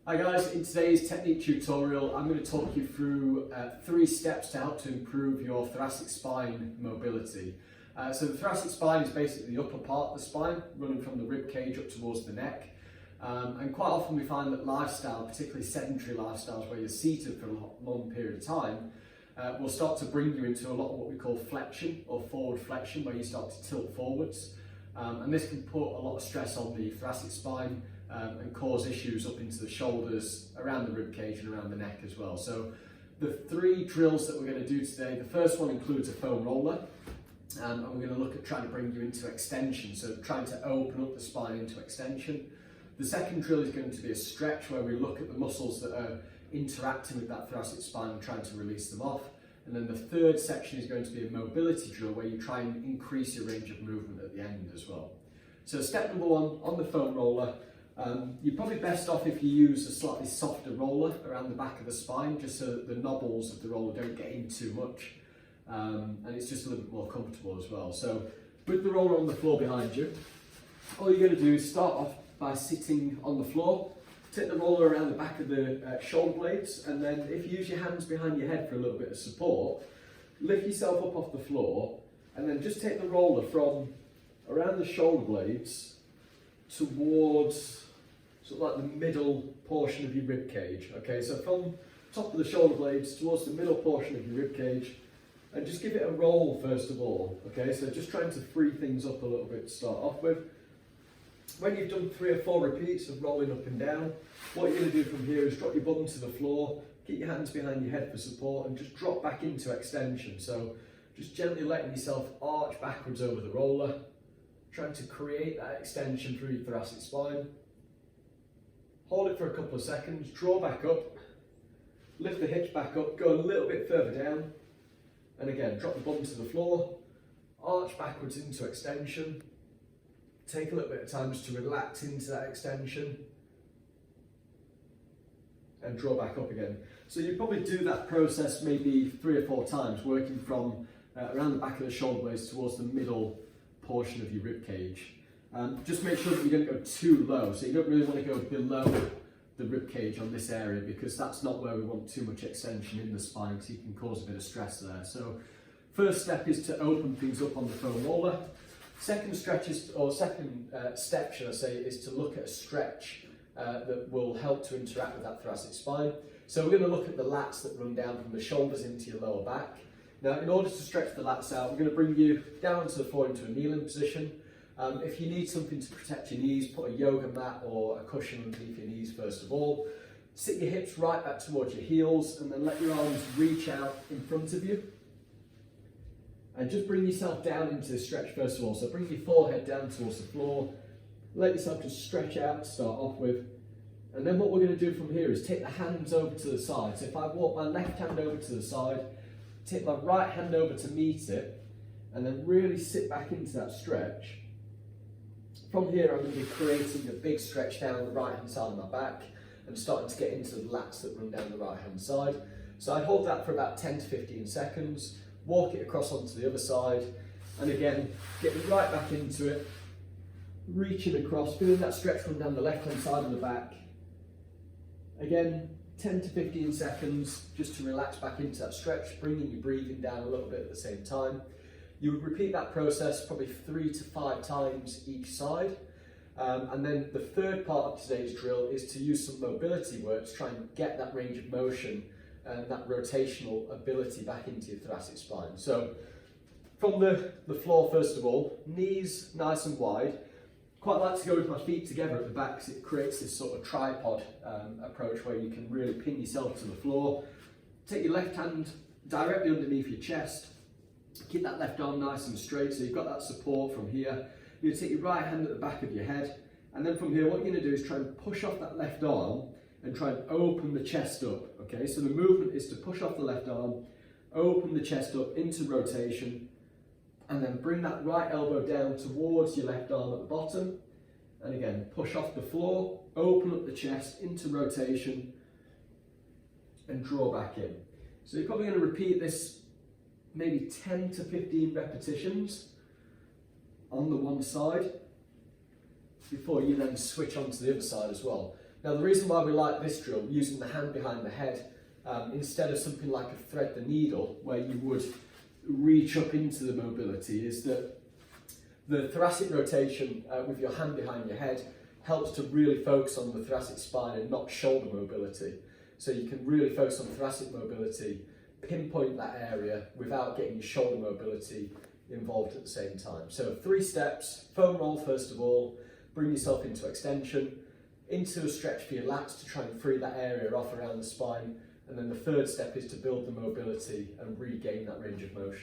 Hi guys, in today's technique tutorial I'm going to talk you through 3 steps to help to improve your thoracic spine mobility. So the thoracic spine is basically the upper part of the spine, running from the rib cage up towards the neck. And quite often we find that lifestyle, particularly sedentary lifestyles where you're seated for a long period of time, will start to bring you into a lot of what we call flexion or forward flexion, where you start to tilt forwards. And this can put a lot of stress on the thoracic spine and cause issues up into the shoulders, around the rib cage and around the neck as well. So the 3 drills that we're going to do today, the first one includes a foam roller, and we're going to look at trying to bring you into extension, so trying to open up the spine into extension. The second drill is going to be a stretch, where we look at the muscles that are interacting with that thoracic spine and trying to release them off. And then the third section is going to be a mobility drill, where you try and increase your range of movement at the end as well. So step number 1 on the foam roller, you're probably best off if you use a slightly softer roller around the back of the spine, just so that the knobbles of the roller don't get in too much, and it's just a little bit more comfortable as well. So with the roller on the floor behind you, all you're going to do is start off by sitting on the floor. Take the roller around the back of the shoulder blades, and then if you use your hands behind your head for a little bit of support, lift yourself up off the floor, and then just take the roller from around the shoulder blades towards sort of like the middle portion of your rib cage. Okay, so from top of the shoulder blades towards the middle portion of your rib cage, and just give it a roll first of all. Okay, so just trying to free things up a little bit to start off with. When you've done 3 or 4 repeats of rolling up and down, what you're going to do from here is drop your bum to the floor, keep your hands behind your head for support, and just drop back into extension. So just gently letting yourself arch backwards over the roller, trying to create that extension through your thoracic spine. Hold it for a couple of seconds, draw back up, lift the hips back up, go a little bit further down, and again drop the bum to the floor, arch backwards into extension. Take a little bit of time just to relax into that extension and draw back up again. So you probably do that process maybe 3 or 4 times, working from around the back of the shoulder blades towards the middle portion of your rib cage. Just make sure that you don't go too low, so you don't really want to go below the rib cage on this area, because that's not where we want too much extension in the spine, because you can cause a bit of stress there. So first step is to open things up on the foam roller. Second step, should I say, is to look at a stretch that will help to interact with that thoracic spine. So we're going to look at the lats that run down from the shoulders into your lower back. Now, in order to stretch the lats out, we're going to bring you down onto the floor into a kneeling position. If you need something to protect your knees, put a yoga mat or a cushion underneath your knees first of all. Sit your hips right back towards your heels, and then let your arms reach out in front of you. And just bring yourself down into the stretch first of all. So bring your forehead down towards the floor. Let yourself just stretch out to start off with. And then what we're going to do from here is take the hands over to the side. So if I walk my left hand over to the side, take my right hand over to meet it, and then really sit back into that stretch. From here, I'm going to be creating a big stretch down the right hand side of my back and starting to get into the lats that run down the right hand side. So I hold that for about 10 to 15 seconds. Walk it across onto the other side, and again, getting right back into it, reaching across, feeling that stretch run down the left hand side of the back. Again, 10 to 15 seconds just to relax back into that stretch, bringing your breathing down a little bit at the same time. You would repeat that process probably 3 to 5 times each side. And then the third part of today's drill is to use some mobility work to try and get that range of motion and that rotational ability back into your thoracic spine. So from the floor first of all, knees nice and wide. Quite like to go with my feet together at the back, because it creates this sort of tripod approach where you can really pin yourself to the floor. Take your left hand directly underneath your chest. Keep that left arm nice and straight, so you've got that support from here. You take your right hand at the back of your head, and then from here what you're going to do is try and push off that left arm and try and open the chest up. Okay, so the movement is to push off the left arm, open the chest up into rotation, and then bring that right elbow down towards your left arm at the bottom. And again, push off the floor, open up the chest into rotation, and draw back in. So you're probably going to repeat this maybe 10 to 15 repetitions on the one side before you then switch on to the other side as well. Now the reason why we like this drill, using the hand behind the head, instead of something like a thread the needle, where you would reach up into the mobility, is that the thoracic rotation with your hand behind your head helps to really focus on the thoracic spine and not shoulder mobility. So you can really focus on thoracic mobility, pinpoint that area without getting your shoulder mobility involved at the same time. So 3 steps: foam roll first of all, bring yourself into extension, into a stretch for your lats to try and free that area off around the spine, and then the 3rd step is to build the mobility and regain that range of motion.